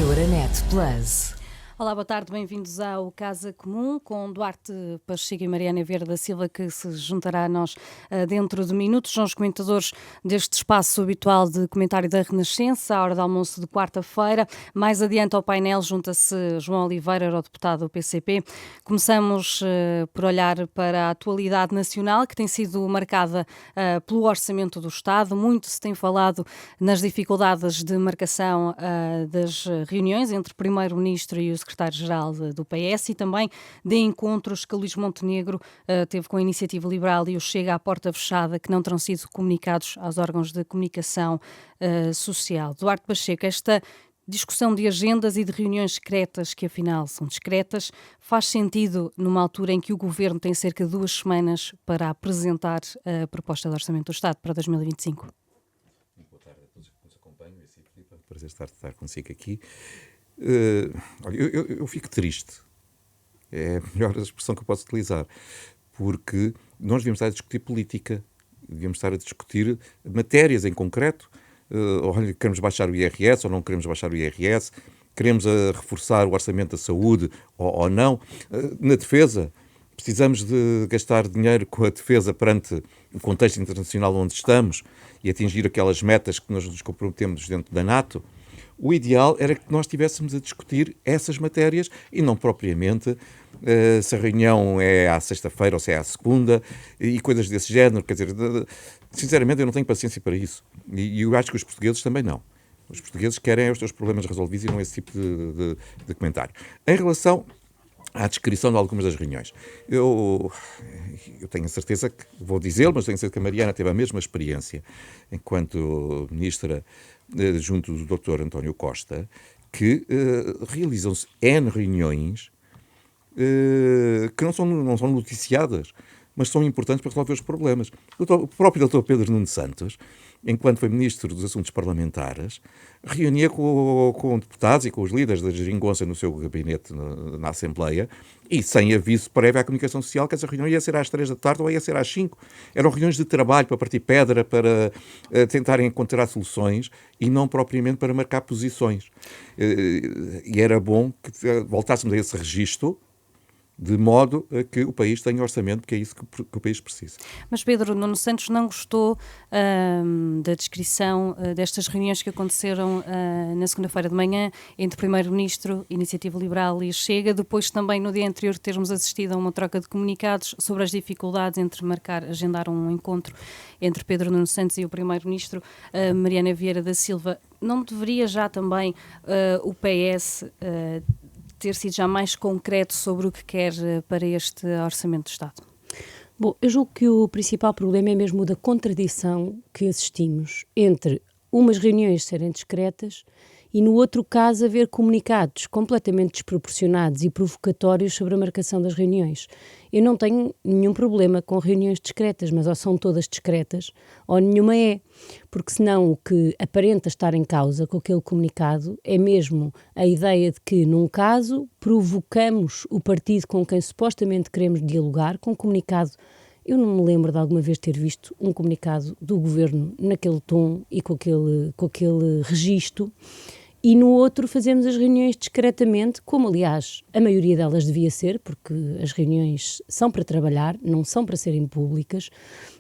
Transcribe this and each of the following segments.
Euronet Plus. Olá, boa tarde, bem-vindos ao Casa Comum, com Duarte Pacheco e Mariana Vieira da Silva, que se juntará a nós dentro de minutos. São os comentadores deste espaço habitual de comentário da Renascença, à hora do almoço de quarta-feira. Mais adiante ao painel junta-se João Oliveira, eurodeputado do PCP. Começamos por olhar para a atualidade nacional, que tem sido marcada pelo Orçamento do Estado. Muito se tem falado nas dificuldades de marcação das reuniões entre o Primeiro-Ministro e o Secretário-Geral do PS e também de encontros que Luís Montenegro teve com a Iniciativa Liberal e o Chega à porta fechada, que não terão sido comunicados aos órgãos de comunicação social. Duarte Pacheco, esta discussão de agendas e de reuniões secretas, que afinal são discretas, faz sentido numa altura em que o Governo tem cerca de 2 semanas para apresentar a proposta de Orçamento do Estado para 2025? Boa tarde a todos que nos acompanham. É um prazer estar consigo aqui. Olha, eu fico triste. É a melhor expressão que eu posso utilizar. Porque nós devíamos estar a discutir política. Devíamos estar a discutir matérias em concreto. Olha, queremos baixar o IRS ou não queremos baixar o IRS. Queremos reforçar o orçamento da saúde ou não. Na defesa, precisamos de gastar dinheiro com a defesa perante o contexto internacional onde estamos e atingir aquelas metas que nós nos comprometemos dentro da NATO. O ideal era que nós estivéssemos a discutir essas matérias e não propriamente se a reunião é à sexta-feira ou se é à segunda e coisas desse género. Quer dizer, sinceramente eu não tenho paciência para isso. E eu acho que os portugueses também não. Os portugueses querem os seus problemas resolvidos e não esse tipo de comentário. Em relação à descrição de algumas das reuniões, eu tenho a certeza que, vou dizê-lo, mas tenho a certeza que a Mariana teve a mesma experiência enquanto ministra junto do Dr. António Costa, que realizam-se N reuniões que não são noticiadas, mas são importantes para resolver os problemas. O próprio Dr. Pedro Nuno Santos, enquanto foi Ministro dos Assuntos Parlamentares, reunia com deputados e com os líderes da geringonça no seu gabinete na Assembleia e sem aviso prévio à comunicação social que essa reunião ia ser às 3 da tarde ou ia ser às 5. Eram reuniões de trabalho para partir pedra, para tentarem encontrar soluções e não propriamente para marcar posições. E era bom que voltássemos a esse registro, de modo a que o país tenha orçamento, que é isso que o país precisa. Mas Pedro Nuno Santos não gostou da descrição destas reuniões que aconteceram na segunda-feira de manhã entre Primeiro-Ministro, Iniciativa Liberal e Chega, depois também no dia anterior termos assistido a uma troca de comunicados sobre as dificuldades entre agendar um encontro entre Pedro Nuno Santos e o Primeiro-Ministro, Mariana Vieira da Silva. Não deveria já também o PS ter sido já mais concreto sobre o que quer para este Orçamento do Estado? Bom, eu julgo que o principal problema é mesmo o da contradição que assistimos entre umas reuniões serem discretas e, no outro caso, haver comunicados completamente desproporcionados e provocatórios sobre a marcação das reuniões. Eu não tenho nenhum problema com reuniões discretas, mas ou são todas discretas ou nenhuma é, porque senão o que aparenta estar em causa com aquele comunicado é mesmo a ideia de que, num caso, provocamos o partido com quem supostamente queremos dialogar com um comunicado. Eu não me lembro de alguma vez ter visto um comunicado do Governo naquele tom e com aquele registro. E no outro fazemos as reuniões discretamente, como aliás a maioria delas devia ser, porque as reuniões são para trabalhar, não são para serem públicas,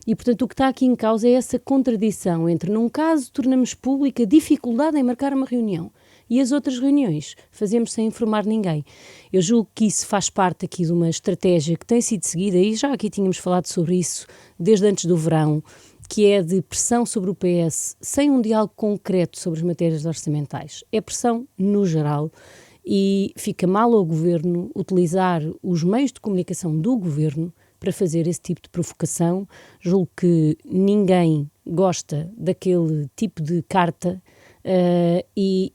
e portanto o que está aqui em causa é essa contradição entre, num caso, tornamos pública a dificuldade em marcar uma reunião e as outras reuniões fazemos sem informar ninguém. Eu julgo que isso faz parte aqui de uma estratégia que tem sido seguida, e já aqui tínhamos falado sobre isso desde antes do verão, que é de pressão sobre o PS, sem um diálogo concreto sobre as matérias orçamentais. É pressão no geral e fica mal ao Governo utilizar os meios de comunicação do Governo para fazer esse tipo de provocação. Julgo que ninguém gosta daquele tipo de carta e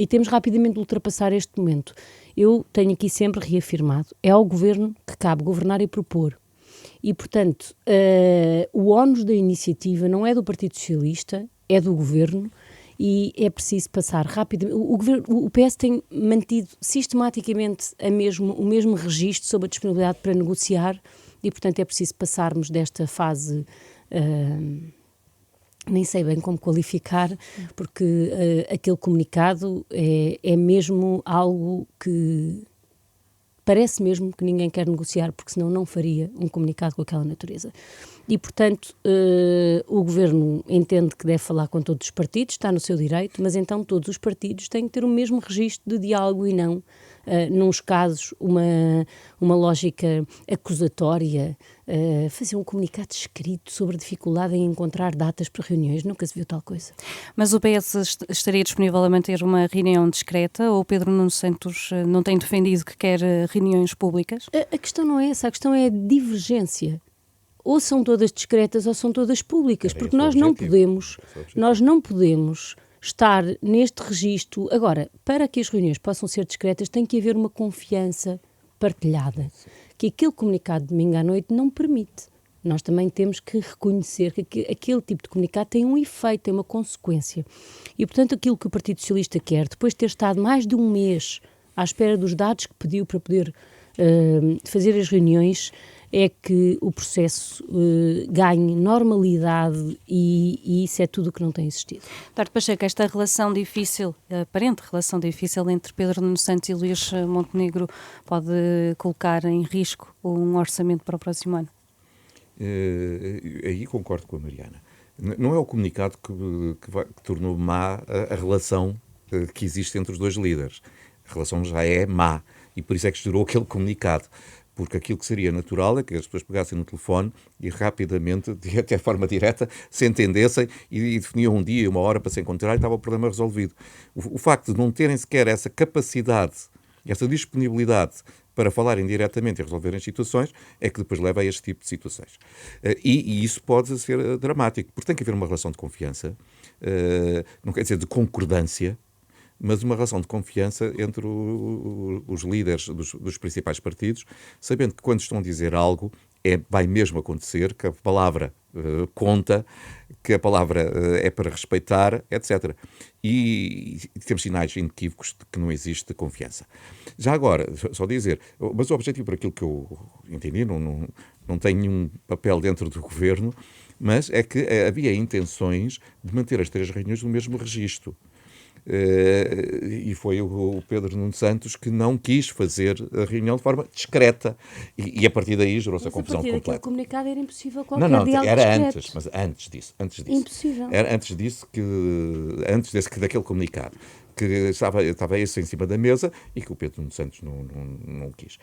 temos rapidamente de ultrapassar este momento. Eu tenho aqui sempre reafirmado, é ao Governo que cabe governar e propor. E, portanto, o ónus da iniciativa não é do Partido Socialista, é do Governo e é preciso passar rapidamente. O PS tem mantido sistematicamente o mesmo registro sobre a disponibilidade para negociar e, portanto, é preciso passarmos desta fase nem sei bem como qualificar, porque aquele comunicado é mesmo algo que parece mesmo que ninguém quer negociar, porque senão não faria um comunicado com aquela natureza. E, portanto, o Governo entende que deve falar com todos os partidos, está no seu direito, mas então todos os partidos têm que ter o mesmo registro de diálogo e não, nos casos, uma lógica acusatória, fazer um comunicado escrito sobre a dificuldade em encontrar datas para reuniões. Nunca se viu tal coisa. Mas o PS estaria disponível a manter uma reunião discreta ou Pedro Nuno Santos não tem defendido que quer reuniões públicas? A questão não é essa, a questão é a divergência. Ou são todas discretas ou são todas públicas, porque nós não podemos estar neste registro. Agora, para que as reuniões possam ser discretas, tem que haver uma confiança partilhada, que aquele comunicado de domingo à noite não permite. Nós também temos que reconhecer que aquele tipo de comunicado tem um efeito, tem uma consequência. E, portanto, aquilo que o Partido Socialista quer, depois de ter estado mais de um mês à espera dos dados que pediu para poder fazer as reuniões, é que o processo ganhe normalidade e isso é tudo o que não tem existido. Duarte Pacheco, esta relação difícil, aparente relação difícil entre Pedro Nuno Santos e Luís Montenegro pode colocar em risco um orçamento para o próximo ano? Aí concordo com a Mariana. Não é o comunicado que tornou má a relação que existe entre os dois líderes. A relação já é má e por isso é que gerou aquele comunicado. Porque aquilo que seria natural é que as pessoas pegassem no telefone e rapidamente, até de forma direta, se entendessem e definiam um dia e uma hora para se encontrar e estava o problema resolvido. O facto de não terem sequer essa capacidade, essa disponibilidade para falarem diretamente e resolverem situações, é que depois leva a este tipo de situações. E isso pode ser dramático, porque tem que haver uma relação de confiança, não quer dizer de concordância, mas uma relação de confiança entre os líderes dos principais partidos, sabendo que quando estão a dizer algo, vai mesmo acontecer, que a palavra conta, que a palavra é para respeitar, etc. E temos sinais inequívocos de que não existe confiança. Já agora, só dizer, mas o objetivo, por aquilo que eu entendi, não tem nenhum papel dentro do governo, mas é que havia intenções de manter as 3 reuniões no mesmo registro. E foi o Pedro Nuno Santos que não quis fazer a reunião de forma discreta e a partir daí gerou-se a confusão completa. Mas a partir daquele comunicado era impossível qualquer diálogo era discreto. mas antes disso. Impossível. Era antes disso, daquele comunicado, que estava isso em cima da mesa e que o Pedro Nuno Santos não quis.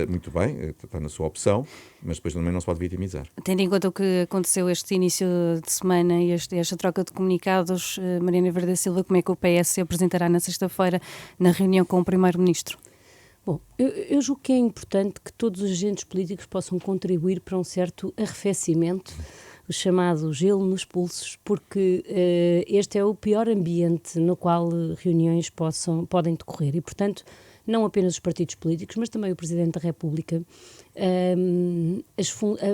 Muito bem, está na sua opção, mas depois também não se pode vitimizar. Tendo em conta o que aconteceu este início de semana e esta troca de comunicados, Mariana Vieira da Silva, como é que o PS se apresentará na sexta-feira na reunião com o Primeiro-Ministro? Bom, eu julgo que é importante que todos os agentes políticos possam contribuir para um certo arrefecimento, o chamado gelo nos pulsos, porque este é o pior ambiente no qual reuniões podem decorrer e, portanto, não apenas os partidos políticos, mas também o Presidente da República.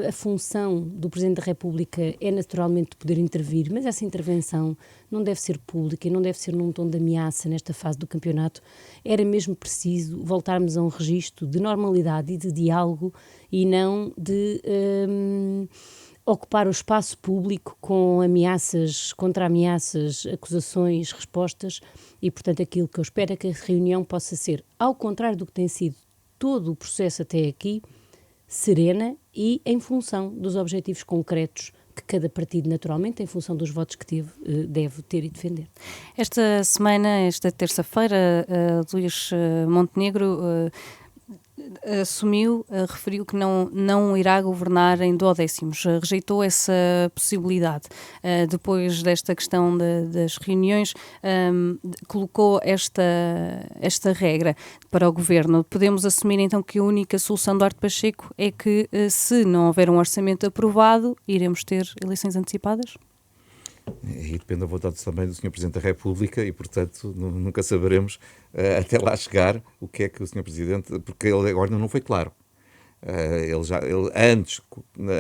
A função do Presidente da República é naturalmente de poder intervir, mas essa intervenção não deve ser pública e não deve ser num tom de ameaça nesta fase do campeonato. Era mesmo preciso voltarmos a um registro de normalidade e de diálogo e não de ocupar o espaço público com ameaças, contra-ameaças, acusações, respostas e, portanto, aquilo que eu espero é que a reunião possa ser, ao contrário do que tem sido todo o processo até aqui, serena e em função dos objetivos concretos que cada partido, naturalmente, em função dos votos que teve, deve ter e defender. Esta semana, esta terça-feira, Luís Montenegro referiu que não irá governar em duodécimos, rejeitou essa possibilidade. Depois desta questão das reuniões, colocou esta regra para o governo. Podemos assumir então que a única solução do Duarte Pacheco é que, se não houver um orçamento aprovado, iremos ter eleições antecipadas? E depende da vontade também do Sr. Presidente da República e, portanto, nunca saberemos até lá chegar o que é que o Sr. Presidente... Porque ele agora não foi claro.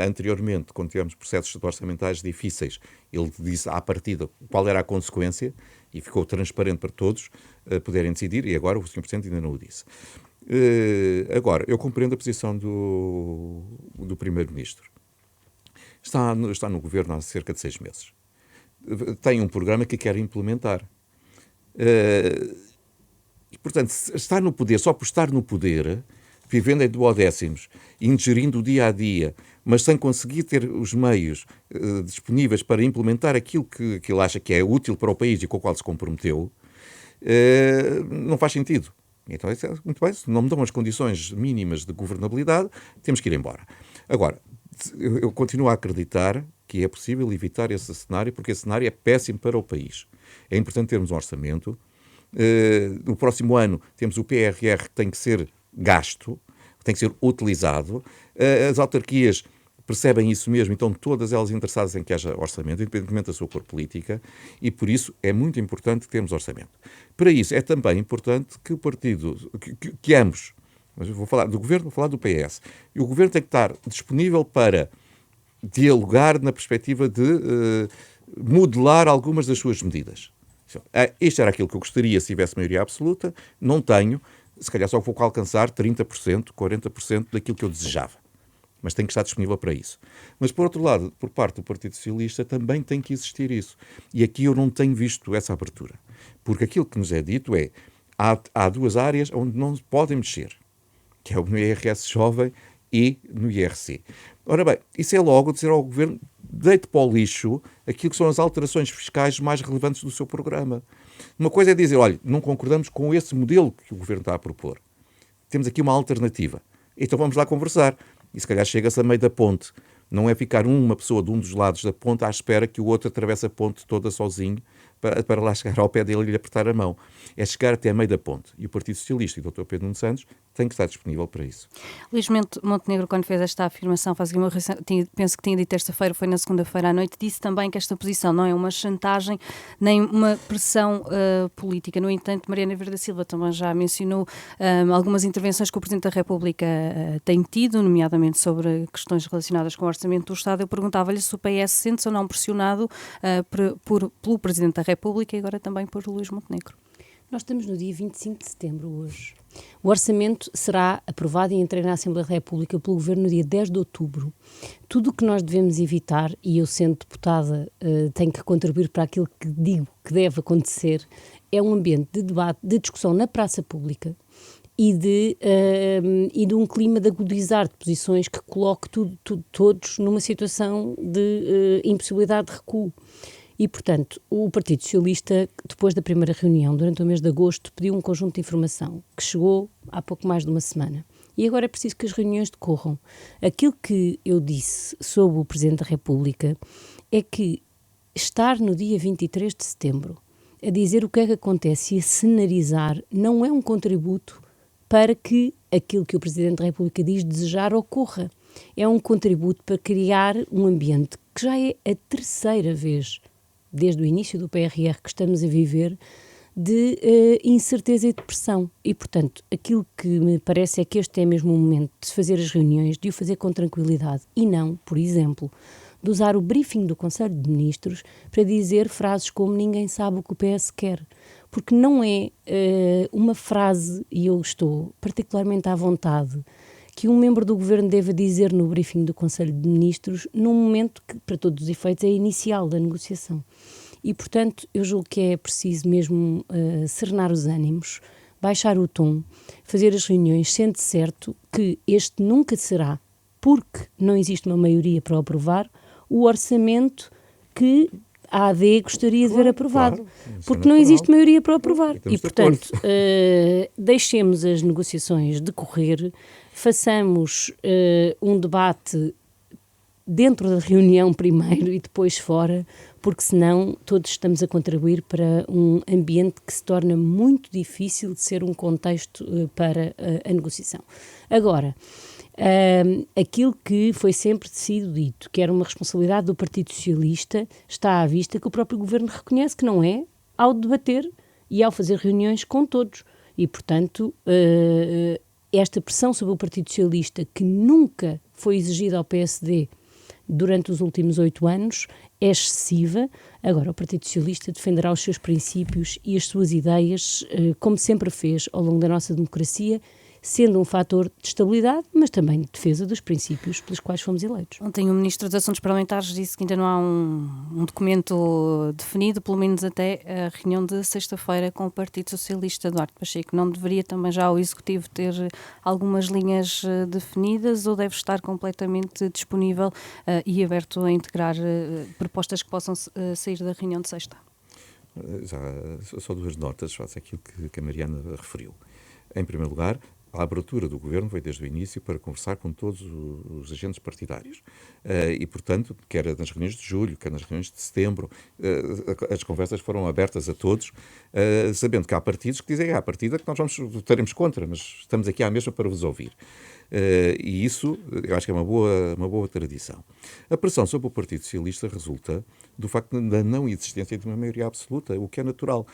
Anteriormente, quando tivemos processos orçamentais difíceis, ele disse à partida qual era a consequência e ficou transparente para todos poderem decidir e agora o Sr. Presidente ainda não o disse. Agora, eu compreendo a posição do Primeiro-Ministro. Está no governo há cerca de 6 meses. tem um programa que quer implementar. E, portanto, estar no poder, só por estar no poder, vivendo em duodécimos, ingerindo o dia a dia, mas sem conseguir ter os meios disponíveis para implementar aquilo que ele acha que é útil para o país e com o qual se comprometeu, não faz sentido. Então, muito bem, se não me dão as condições mínimas de governabilidade, temos que ir embora. Agora, eu continuo a acreditar que é possível evitar esse cenário, porque esse cenário é péssimo para o país. É importante termos um orçamento. No próximo ano temos o PRR que tem que ser gasto, tem que ser utilizado. As autarquias percebem isso mesmo, então todas elas interessadas em que haja orçamento, independentemente da sua cor política, e por isso é muito importante termos orçamento. Para isso é também importante que o partido, que ambos, mas eu vou falar do governo, vou falar do PS, e o governo tem que estar disponível para dialogar na perspectiva de modelar algumas das suas medidas. Isto era aquilo que eu gostaria se tivesse maioria absoluta, não tenho, se calhar só vou alcançar 30%, 40% daquilo que eu desejava. Mas tem que estar disponível para isso. Mas, por outro lado, por parte do Partido Socialista, também tem que existir isso. E aqui eu não tenho visto essa abertura. Porque aquilo que nos é dito é, há duas áreas onde não podem mexer, que é no IRS jovem e no IRC. Ora bem, isso é logo dizer ao Governo, deite para o lixo aquilo que são as alterações fiscais mais relevantes do seu programa. Uma coisa é dizer, olha, não concordamos com esse modelo que o Governo está a propor. Temos aqui uma alternativa. Então vamos lá conversar. E se calhar chega-se a meio da ponte. Não é ficar uma pessoa de um dos lados da ponte à espera que o outro atravesse a ponte toda sozinho para lá chegar ao pé dele e lhe apertar a mão. É chegar até a meio da ponte. E o Partido Socialista e o Dr. Pedro Nuno Santos têm que estar disponível para isso. Luís Montenegro, quando fez esta afirmação, penso que tinha dito terça-feira, foi na segunda-feira à noite, disse também que esta posição não é uma chantagem nem uma pressão política. No entanto, Mariana Vieira da Silva também já mencionou algumas intervenções que o Presidente da República tem tido, nomeadamente sobre questões relacionadas com o Orçamento do Estado. Eu perguntava-lhe se o PS sente-se ou não pressionado pelo Presidente da República e agora também por Luís Montenegro. Nós estamos no dia 25 de setembro hoje. O orçamento será aprovado e entregue na Assembleia da República pelo Governo no dia 10 de outubro. Tudo o que nós devemos evitar, e eu sendo deputada tenho que contribuir para aquilo que digo que deve acontecer, é um ambiente de debate, de discussão na praça pública e de um clima de agudizar de posições que coloque todos numa situação de impossibilidade de recuo. E, portanto, o Partido Socialista, depois da primeira reunião, durante o mês de agosto, pediu um conjunto de informação que chegou há pouco mais de uma semana. E agora é preciso que as reuniões decorram. Aquilo que eu disse sobre o Presidente da República é que estar no dia 23 de setembro a dizer o que é que acontece e a cenarizar não é um contributo para que aquilo que o Presidente da República diz desejar ocorra. É um contributo para criar um ambiente que já é a terceira vez desde o início do PRR que estamos a viver, de incerteza e depressão. E, portanto, aquilo que me parece é que este é mesmo o momento de fazer as reuniões, de o fazer com tranquilidade e não, por exemplo, de usar o briefing do Conselho de Ministros para dizer frases como ninguém sabe o que o PS quer. Porque não é uma frase, e eu estou particularmente à vontade, que um membro do Governo deva dizer no briefing do Conselho de Ministros num momento que, para todos os efeitos, é inicial da negociação. E, portanto, eu julgo que é preciso mesmo serenar os ânimos, baixar o tom, fazer as reuniões, sendo certo que este nunca será, porque não existe uma maioria para aprovar, o orçamento que a AD gostaria de ver aprovado. Claro, porque não existe maioria para aprovar. E, portanto, deixemos as negociações decorrer, façamos um debate dentro da reunião primeiro e depois fora, porque senão todos estamos a contribuir para um ambiente que se torna muito difícil de ser um contexto para a negociação. Agora, aquilo que foi sempre sido dito, que era uma responsabilidade do Partido Socialista, está à vista que o próprio Governo reconhece que não é, ao debater e ao fazer reuniões com todos. E, portanto, esta pressão sobre o Partido Socialista, que nunca foi exigida ao PSD durante os últimos 8 anos, é excessiva. Agora, o Partido Socialista defenderá os seus princípios e as suas ideias, como sempre fez ao longo da nossa democracia, sendo um fator de estabilidade, mas também de defesa dos princípios pelos quais fomos eleitos. Ontem o Ministro dos Assuntos Parlamentares disse que ainda não há um documento definido, pelo menos até a reunião de sexta-feira com o Partido Socialista. Duarte Pacheco, não deveria também já o Executivo ter algumas linhas definidas ou deve estar completamente disponível e aberto a integrar propostas que possam sair da reunião de sexta? Já, só duas notas face àquilo que a Mariana referiu. Em primeiro lugar, a abertura do Governo veio desde o início para conversar com todos os agentes partidários. E, portanto, quer nas reuniões de julho, quer nas reuniões de setembro, as conversas foram abertas a todos, sabendo que há partidos que dizem, há partida que nós votaremos contra, mas estamos aqui à mesma para vos ouvir. E isso, eu acho que é uma boa tradição. A pressão sobre o Partido Socialista resulta do facto da não existência de uma maioria absoluta, o que é natural.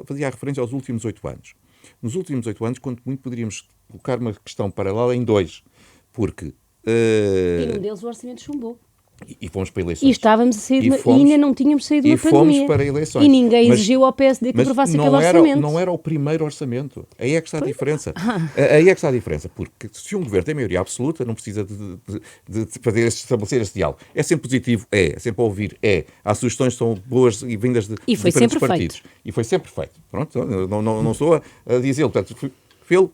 Fazia a referência aos últimos 8 anos. Nos últimos 8 anos, quanto muito poderíamos colocar uma questão paralela em 2, porque... E num deles o orçamento chumbou. E fomos para eleições. E estávamos a sair e ainda não tínhamos saído da pandemia. E fomos para eleições. E ninguém exigiu ao PSD que aprovasse aquele orçamento. Não era o primeiro orçamento. Aí é que está a diferença. Aí é que está a diferença. Porque se um governo tem maioria absoluta, não precisa de estabelecer esse diálogo. É sempre positivo? É sempre a ouvir? É. Há sugestões que são boas e vindas de diferentes partidos. E foi sempre feito. Pronto, não estou a dizê-lo. Portanto,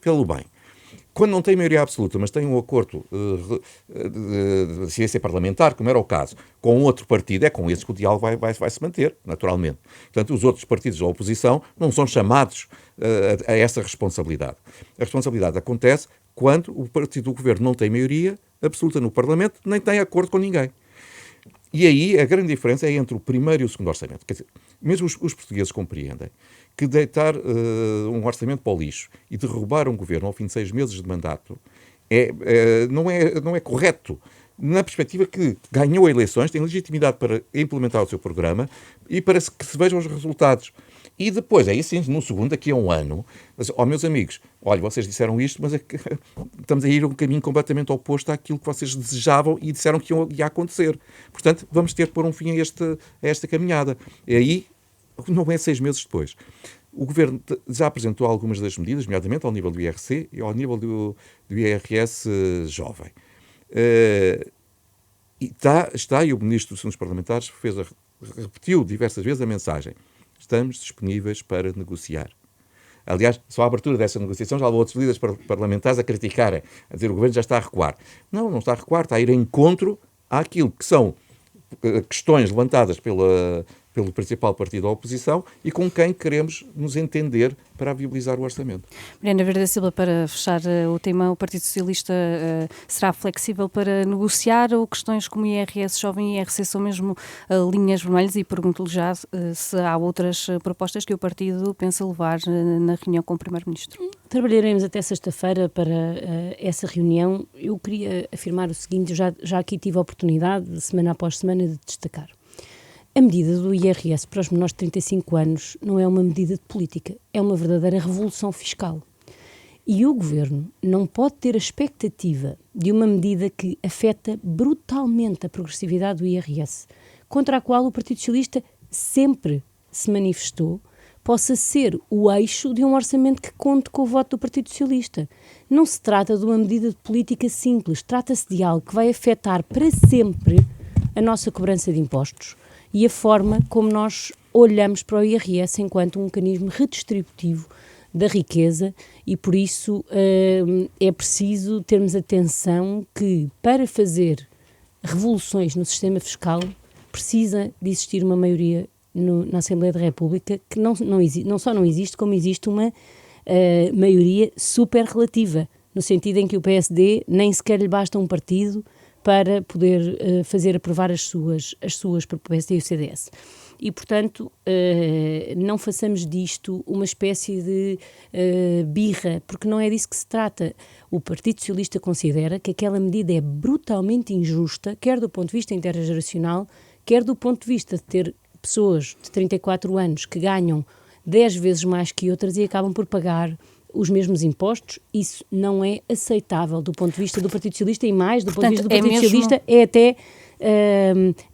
pelo bem. Quando não tem maioria absoluta, mas tem um acordo de ciência parlamentar, como era o caso, com outro partido, é com esse que o diálogo vai se manter, naturalmente. Portanto, os outros partidos da oposição não são chamados a essa responsabilidade. A responsabilidade acontece quando o partido do governo não tem maioria absoluta no Parlamento, nem tem acordo com ninguém. E aí a grande diferença é entre o primeiro e o segundo orçamento. Quer dizer, mesmo os portugueses compreendem que deitar um orçamento para o lixo e derrubar um governo ao fim de 6 meses de mandato não é correto, na perspectiva que ganhou eleições, tem legitimidade para implementar o seu programa e para que se vejam os resultados. E depois, aí sim, no segundo, daqui a um ano, meus amigos, olha, vocês disseram isto, mas estamos a ir a um caminho completamente oposto àquilo que vocês desejavam e disseram que ia acontecer. Portanto, vamos ter de pôr um fim a esta caminhada. E aí, não é 6 meses depois. O Governo já apresentou algumas das medidas, nomeadamente ao nível do IRC e ao nível do IRS jovem. E o Ministro dos Assuntos Parlamentares repetiu diversas vezes a mensagem: estamos disponíveis para negociar. Aliás, só a abertura dessa negociação já houve outros líderes parlamentares a criticarem, a dizer que o Governo já está a recuar. Não está a recuar, está a ir em encontro àquilo que são questões levantadas pelo principal partido da oposição e com quem queremos nos entender para viabilizar o orçamento. Mariana Verde da Silva, para fechar o tema, o Partido Socialista será flexível para negociar ou questões como IRS jovem e IRC são mesmo linhas vermelhas? E pergunto-lhe já se há outras propostas que o partido pensa levar na reunião com o Primeiro-Ministro. Trabalharemos até sexta-feira para essa reunião. Eu queria afirmar o seguinte, já aqui tive a oportunidade, semana após semana, de destacar. A medida do IRS para os menores de 35 anos não é uma medida de política, é uma verdadeira revolução fiscal. E o Governo não pode ter a expectativa de uma medida que afeta brutalmente a progressividade do IRS, contra a qual o Partido Socialista sempre se manifestou, possa ser o eixo de um orçamento que conte com o voto do Partido Socialista. Não se trata de uma medida de política simples, trata-se de algo que vai afetar para sempre a nossa cobrança de impostos e a forma como nós olhamos para o IRS enquanto um mecanismo redistributivo da riqueza e, por isso, é preciso termos atenção que, para fazer revoluções no sistema fiscal, precisa de existir uma maioria na Assembleia da República que não só não existe, como existe uma maioria super relativa, no sentido em que o PSD nem sequer lhe basta um partido para poder fazer aprovar as suas para o PSD e o CDS. E, portanto, não façamos disto uma espécie de birra, porque não é disso que se trata. O Partido Socialista considera que aquela medida é brutalmente injusta, quer do ponto de vista intergeracional, quer do ponto de vista de ter pessoas de 34 anos que ganham 10 vezes mais que outras e acabam por pagar os mesmos impostos. Isso não é aceitável do ponto de vista do Partido Socialista e mais, do ponto de vista do Partido Socialista, é até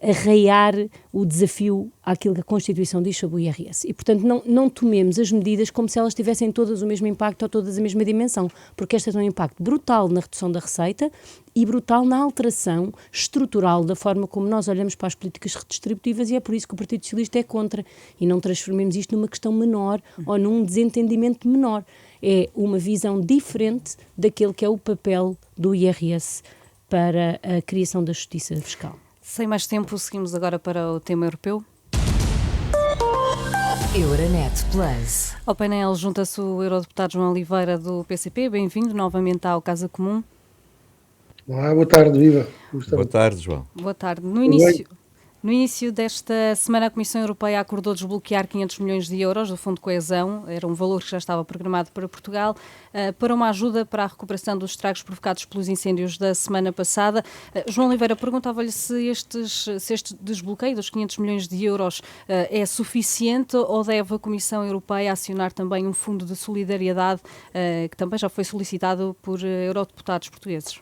arraiar o desafio àquilo que a Constituição diz sobre o IRS. E, portanto, não tomemos as medidas como se elas tivessem todas o mesmo impacto ou todas a mesma dimensão, porque estas têm um impacto brutal na redução da receita e brutal na alteração estrutural da forma como nós olhamos para as políticas redistributivas, e é por isso que o Partido Socialista é contra, e não transformemos isto numa questão menor ou num desentendimento menor. É uma visão diferente daquele que é o papel do IRS para a criação da justiça fiscal. Sem mais tempo, seguimos agora para o tema europeu. Euronet Plus. Ao painel junta-se o eurodeputado João Oliveira do PCP. Bem-vindo novamente ao Casa Comum. Olá, boa tarde, viva. Boa tarde, João. Boa tarde. No início desta semana, a Comissão Europeia acordou desbloquear 500 milhões de euros do Fundo de Coesão, era um valor que já estava programado para Portugal, para uma ajuda para a recuperação dos estragos provocados pelos incêndios da semana passada. João Oliveira, perguntava-lhe se este desbloqueio dos 500 milhões de euros é suficiente ou deve a Comissão Europeia acionar também um fundo de solidariedade que também já foi solicitado por eurodeputados portugueses.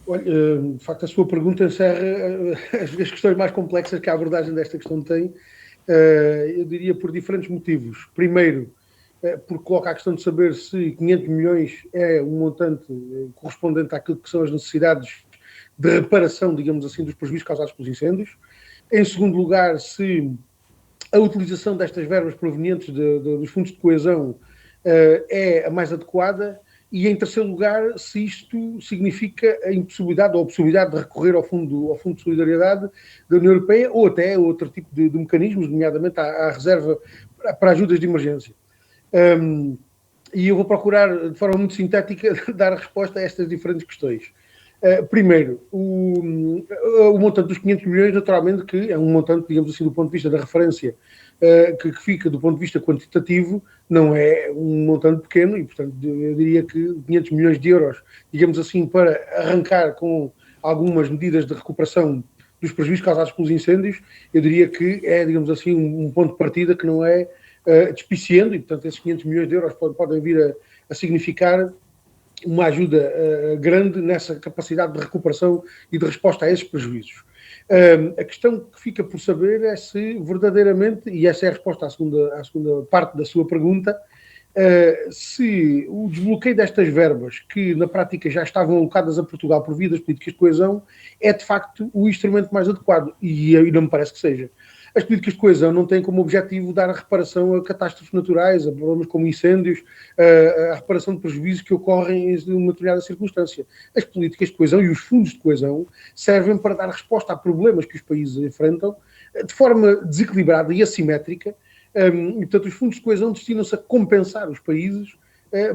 Olha, de facto, a sua pergunta encerra as questões mais complexas que a abordagem desta questão tem, eu diria por diferentes motivos. Primeiro, porque coloca a questão de saber se 500 milhões é um montante correspondente àquilo que são as necessidades de reparação, digamos assim, dos prejuízos causados pelos incêndios. Em segundo lugar, se a utilização destas verbas provenientes dos fundos de coesão é a mais adequada. E, em terceiro lugar, se isto significa a impossibilidade ou a possibilidade de recorrer ao Fundo de Solidariedade da União Europeia ou até outro tipo de mecanismos, nomeadamente à reserva para ajudas de emergência. E eu vou procurar, de forma muito sintética, dar a resposta a estas diferentes questões. Primeiro, o montante dos 500 milhões, naturalmente, que é um montante, digamos assim, do ponto de vista da referência, que fica do ponto de vista quantitativo, não é um montante pequeno e, portanto, eu diria que 500 milhões de euros, digamos assim, para arrancar com algumas medidas de recuperação dos prejuízos causados pelos incêndios, eu diria que é, digamos assim, um ponto de partida que não é despiciando e, portanto, esses 500 milhões de euros podem vir a significar uma ajuda grande nessa capacidade de recuperação e de resposta a esses prejuízos. A questão que fica por saber é se verdadeiramente, e essa é a resposta à segunda parte da sua pergunta, se o desbloqueio destas verbas, que na prática já estavam alocadas a Portugal por via das políticas de coesão, é de facto o instrumento mais adequado, e não me parece que seja. As políticas de coesão não têm como objetivo dar a reparação a catástrofes naturais, a problemas como incêndios, a reparação de prejuízos que ocorrem em uma determinada circunstância. As políticas de coesão e os fundos de coesão servem para dar resposta a problemas que os países enfrentam de forma desequilibrada e assimétrica. E, portanto, os fundos de coesão destinam-se a compensar os países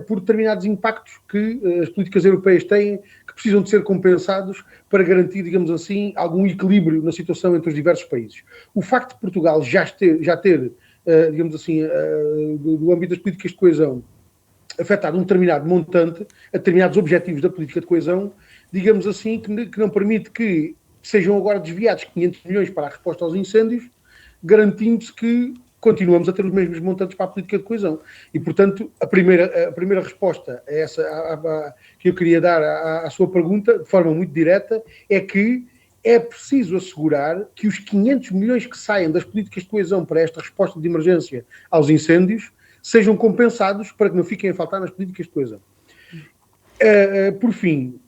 por determinados impactos que as políticas europeias têm, que precisam de ser compensados para garantir, digamos assim, algum equilíbrio na situação entre os diversos países. O facto de Portugal já ter digamos assim, do âmbito das políticas de coesão, afetado um determinado montante, a determinados objetivos da política de coesão, digamos assim, que não permite que sejam agora desviados 500 milhões para a resposta aos incêndios, garantindo-se que continuamos a ter os mesmos montantes para a política de coesão. E, portanto, a primeira resposta a essa, que eu queria dar à sua pergunta, de forma muito direta, é que é preciso assegurar que os 500 milhões que saem das políticas de coesão para esta resposta de emergência aos incêndios sejam compensados para que não fiquem a faltar nas políticas de coesão. Por fim,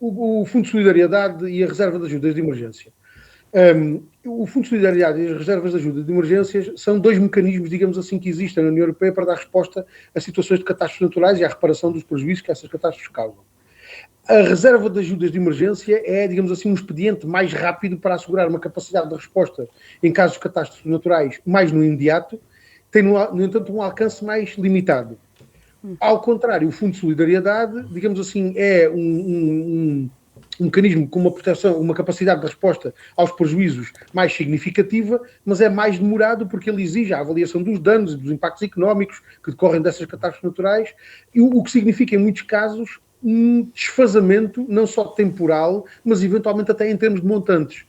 o Fundo de Solidariedade e a Reserva de Ajudas de Emergência. O Fundo de Solidariedade e as reservas de ajuda de emergências são dois mecanismos, digamos assim, que existem na União Europeia para dar resposta a situações de catástrofes naturais e à reparação dos prejuízos que essas catástrofes causam. A reserva de ajudas de emergência é, digamos assim, um expediente mais rápido para assegurar uma capacidade de resposta em casos de catástrofes naturais mais no imediato, tem, no entanto, um alcance mais limitado. Ao contrário, o Fundo de Solidariedade, digamos assim, é um mecanismo com uma proteção, uma capacidade de resposta aos prejuízos mais significativa, mas é mais demorado porque ele exige a avaliação dos danos e dos impactos económicos que decorrem dessas catástrofes naturais, e o que significa, em muitos casos, um desfazamento não só temporal, mas eventualmente até em termos de montantes.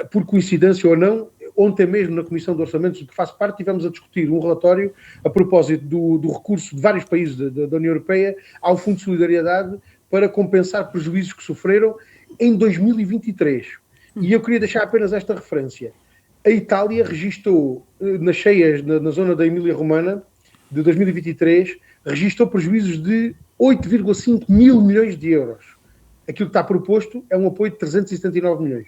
Por coincidência ou não, ontem mesmo na Comissão de Orçamentos, de que faço parte, tivemos a discutir um relatório a propósito do recurso de vários países da União Europeia ao Fundo de Solidariedade para compensar prejuízos que sofreram em 2023. E eu queria deixar apenas esta referência. A Itália registou, nas cheias na zona da Emília-Romana, de 2023, registrou prejuízos de 8,5 mil milhões de euros. Aquilo que está proposto é um apoio de 379 milhões.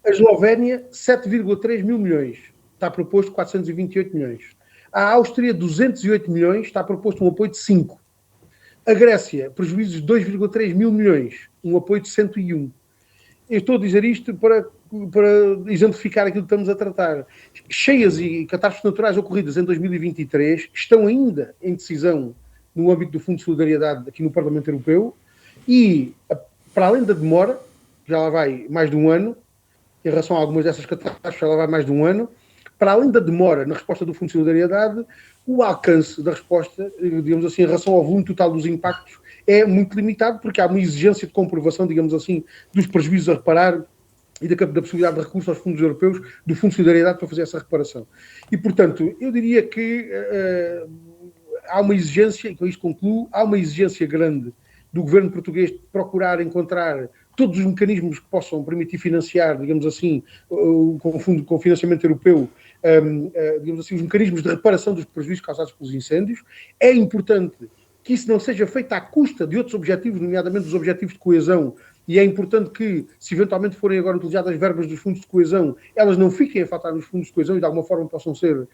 A Eslovénia, 7,3 mil milhões. Está proposto 428 milhões. A Áustria, 208 milhões. Está proposto um apoio de 5. A Grécia, prejuízos de 2,3 mil milhões. Um apoio de 101. Eu estou a dizer isto para exemplificar aquilo que estamos a tratar. Cheias e catástrofes naturais ocorridas em 2023 estão ainda em decisão no âmbito do Fundo de Solidariedade aqui no Parlamento Europeu e, para além da demora, já lá vai mais de um ano, em relação a algumas dessas catástrofes, já lá vai mais de um ano, para além da demora na resposta do Fundo de Solidariedade, o alcance da resposta, digamos assim, em relação ao volume total dos impactos, é muito limitado, porque há uma exigência de comprovação, digamos assim, dos prejuízos a reparar e da possibilidade de recurso aos fundos europeus, do Fundo de Solidariedade para fazer essa reparação. E, portanto, eu diria que há uma exigência, e com isto concluo, há uma exigência grande do governo português de procurar encontrar todos os mecanismos que possam permitir financiar, digamos assim, com financiamento europeu, digamos assim, os mecanismos de reparação dos prejuízos causados pelos incêndios. É importante que isso não seja feito à custa de outros objetivos, nomeadamente dos objetivos de coesão, e é importante que, se eventualmente forem agora utilizadas as verbas dos fundos de coesão, elas não fiquem a faltar nos fundos de coesão e de alguma forma possam ser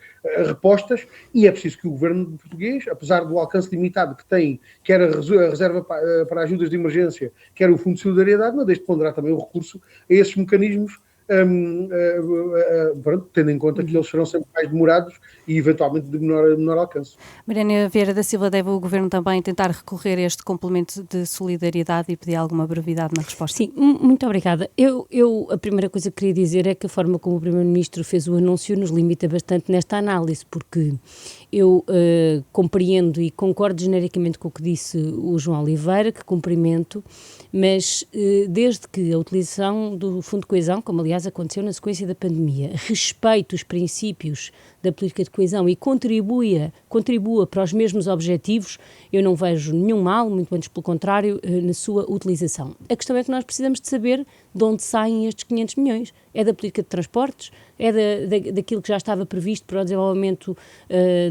repostas, e é preciso que o governo português, apesar do alcance limitado que tem, quer a reserva para ajudas de emergência, quer o Fundo de Solidariedade, não deixe de ponderar também o recurso a esses mecanismos, tendo em conta que eles serão sempre mais demorados e eventualmente de menor alcance. Mariana Vieira da Silva, deve o Governo também tentar recorrer a este complemento de solidariedade e pedir alguma brevidade na resposta? Sim, muito obrigada. A primeira coisa que queria dizer é que a forma como o Primeiro-Ministro fez o anúncio nos limita bastante nesta análise, porque eu compreendo e concordo genericamente com o que disse o João Oliveira, que cumprimento, mas desde que a utilização do Fundo de Coesão, como aliás aconteceu na sequência da pandemia, respeite os princípios da política de coesão e contribua para os mesmos objetivos, eu não vejo nenhum mal, muito antes pelo contrário, na sua utilização. A questão é que nós precisamos de saber de onde saem estes 500 milhões. É da política de transportes? É daquilo que já estava previsto para o desenvolvimento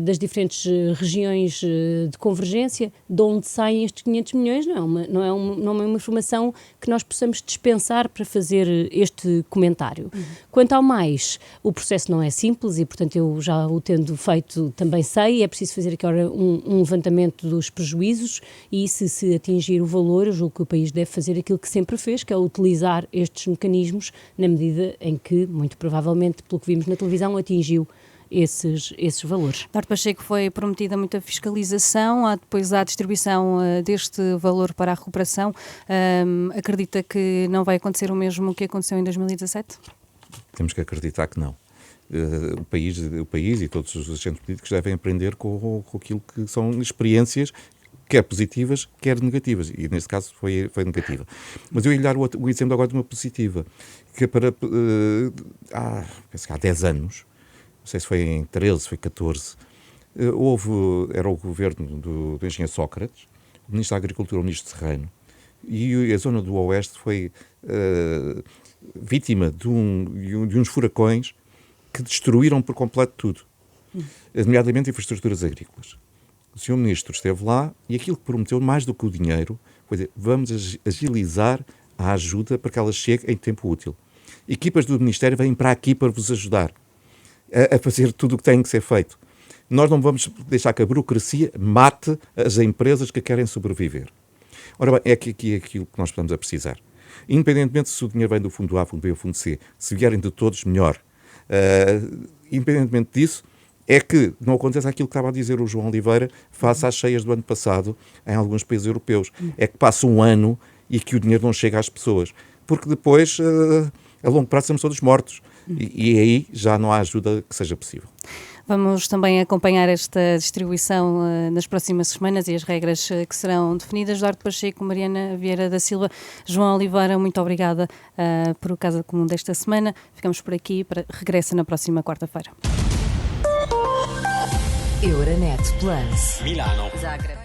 das diferentes regiões de convergência? De onde saem estes 500 milhões? Não é uma informação que nós possamos dispensar para fazer este comentário. Quanto ao mais, o processo não é simples e, portanto, eu já o tendo feito também sei, é preciso fazer aqui um levantamento dos prejuízos e se atingir o valor, eu julgo que o país deve fazer aquilo que sempre fez, que é utilizar estes mecanismos na medida em que, muito provavelmente, pelo que vimos na televisão, atingiu esses valores. Duarte Pacheco, foi prometida muita fiscalização, depois há a distribuição deste valor para a recuperação. Acredita que não vai acontecer o mesmo que aconteceu em 2017? Temos que acreditar que não. O país e todos os agentes políticos devem aprender com aquilo que são experiências, quer positivas, quer negativas, e neste caso foi negativa. Mas eu ia lhe dar o exemplo agora de uma positiva, que penso que há 10 anos, não sei se foi em 13, foi 14, era o governo do engenheiro Sócrates, o Ministro da Agricultura, o Ministro Serrano, e a zona do Oeste foi vítima de uns furacões que destruíram por completo tudo, nomeadamente infraestruturas agrícolas. O Sr. Ministro esteve lá e aquilo que prometeu, mais do que o dinheiro, foi dizer, vamos agilizar a ajuda para que ela chegue em tempo útil. Equipas do Ministério vêm para aqui para vos ajudar a fazer tudo o que tem que ser feito. Nós não vamos deixar que a burocracia mate as empresas que querem sobreviver. Ora bem, é aqui aquilo que nós estamos a precisar. Independentemente se o dinheiro vem do fundo A, fundo B ou fundo C, se vierem de todos, melhor. Independentemente disso, é que não acontece aquilo que estava a dizer o João Oliveira face às cheias do ano passado em alguns países europeus. É que passa um ano e que o dinheiro não chega às pessoas. Porque depois, a longo prazo, somos todos mortos. E aí já não há ajuda que seja possível. Vamos também acompanhar esta distribuição nas próximas semanas e as regras que serão definidas. Duarte Pacheco, Mariana Vieira da Silva, João Oliveira, muito obrigada por o Casa Comum desta semana. Ficamos por aqui, regressa na próxima quarta-feira. Euronet Plus. Milano. Zagreb.